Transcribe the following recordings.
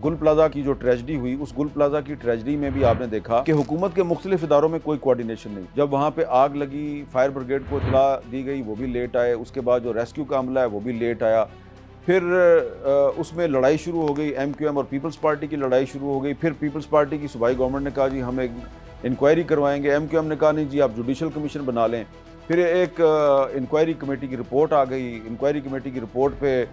گل plaza کی جو tragedy ہوئی، اس گل پلازہ کی ٹریجڈی میں بھی آپ نے دیکھا کہ حکومت کے مختلف اداروں میں کوئی کوارڈینیشن نہیں. جب وہاں پہ آگ لگی، فائر بریگیڈ کو اطلاع دی گئی، وہ بھی لیٹ آئے. اس کے بعد جو ریسکیو کا عملہ ہے وہ بھی لیٹ آیا. پھر اس میں لڑائی شروع ہو گئی، ایم کیو ایم اور پیپلز پارٹی کی لڑائی شروع ہو گئی. پھر پیپلز پارٹی کی صوبائی گورنمنٹ نے کہا جی ہم ایک انکوائری کروائیں گے. ایم کیو ایم نے کہا نہیں جی آپ جوڈیشل کمیشن بنا لیں. پھر ایک انکوائری کمیٹی کی رپورٹ آ گئی. انکوائری کمیٹی کی رپورٹ پہ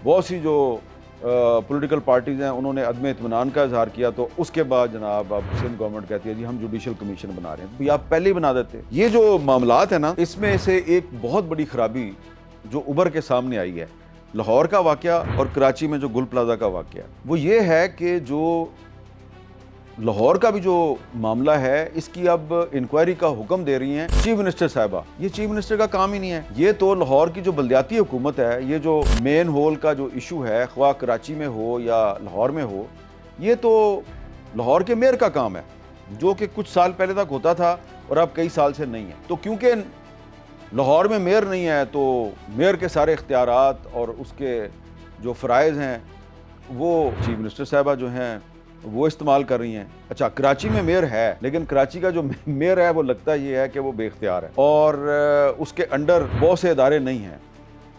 بہت سی جو پولیٹیکل پارٹیز ہیں انہوں نے عدم اطمینان کا اظہار کیا. تو اس کے بعد جناب اب سندھ گورنمنٹ کہتی ہے جی ہم جوڈیشل کمیشن بنا رہے ہیں. تو آپ پہلے ہی بنا دیتے. یہ جو معاملات ہیں نا، اس میں سے ایک بہت بڑی خرابی جو ابھر کے سامنے آئی ہے لاہور کا واقعہ اور کراچی میں جو گل پلازہ کا واقعہ، وہ یہ ہے کہ جو لاہور کا بھی جو معاملہ ہے اس کی اب انکوائری کا حکم دے رہی ہیں چیف منسٹر صاحبہ. یہ چیف منسٹر کا کام ہی نہیں ہے. یہ تو لاہور کی جو بلدیاتی حکومت ہے، یہ جو مین ہول کا جو ایشو ہے، خواہ کراچی میں ہو یا لاہور میں ہو، یہ تو لاہور کے میئر کا کام ہے، جو کہ کچھ سال پہلے تک ہوتا تھا اور اب کئی سال سے نہیں ہے. تو کیونکہ لاہور میں میئر نہیں ہے تو میئر کے سارے اختیارات اور اس کے جو فرائض ہیں وہ چیف منسٹر صاحبہ جو ہیں وہ استعمال کر رہی ہیں. اچھا، کراچی میں میئر ہے، لیکن کراچی کا جو میئر ہے وہ لگتا یہ ہے کہ وہ بے اختیار ہے اور اس کے انڈر بہت سے ادارے نہیں ہیں.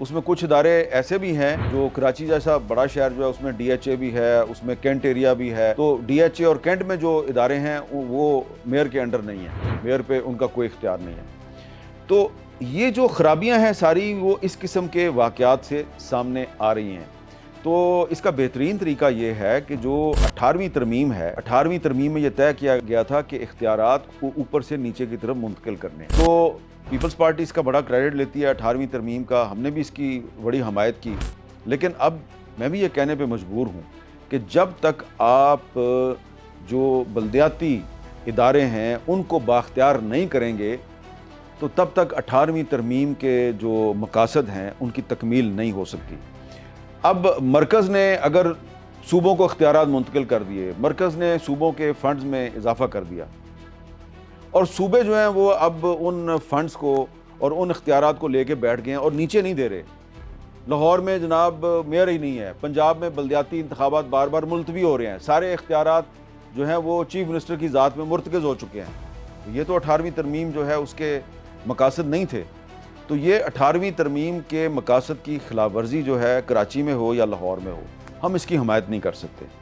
اس میں کچھ ادارے ایسے بھی ہیں جو کراچی جیسا بڑا شہر جو ہے اس میں ڈی ایچ اے بھی ہے، اس میں کینٹ ایریا بھی ہے. تو ڈی ایچ اے اور کینٹ میں جو ادارے ہیں وہ میئر کے انڈر نہیں ہیں، میئر پہ ان کا کوئی اختیار نہیں ہے. تو یہ جو خرابیاں ہیں ساری وہ اس قسم کے واقعات سے سامنے آ رہی ہیں. تو اس کا بہترین طریقہ یہ ہے کہ جو 18ویں ترمیم ہے، 18ویں ترمیم میں یہ طے کیا گیا تھا کہ اختیارات کو اوپر سے نیچے کی طرف منتقل کرنے. تو پیپلز پارٹی اس کا بڑا کریڈٹ لیتی ہے 18ویں ترمیم کا. ہم نے بھی اس کی بڑی حمایت کی. لیکن اب میں بھی یہ کہنے پہ مجبور ہوں کہ جب تک آپ جو بلدیاتی ادارے ہیں ان کو بااختیار نہیں کریں گے تو تب تک 18ویں ترمیم کے جو مقاصد ہیں ان کی تکمیل نہیں ہو سکتی. اب مرکز نے اگر صوبوں کو اختیارات منتقل کر دیے، مرکز نے صوبوں کے فنڈز میں اضافہ کر دیا اور صوبے جو ہیں وہ اب ان فنڈز کو اور ان اختیارات کو لے کے بیٹھ گئے ہیں اور نیچے نہیں دے رہے. لاہور میں جناب میئر ہی نہیں ہے، پنجاب میں بلدیاتی انتخابات بار بار ملتوی ہو رہے ہیں، سارے اختیارات جو ہیں وہ چیف منسٹر کی ذات میں مرتکز ہو چکے ہیں. یہ تو 18ویں ترمیم جو ہے اس کے مقاصد نہیں تھے. تو یہ 18ویں ترمیم کے مقاصد کی خلاف ورزی جو ہے کراچی میں ہو یا لاہور میں ہو، ہم اس کی حمایت نہیں کر سکتے.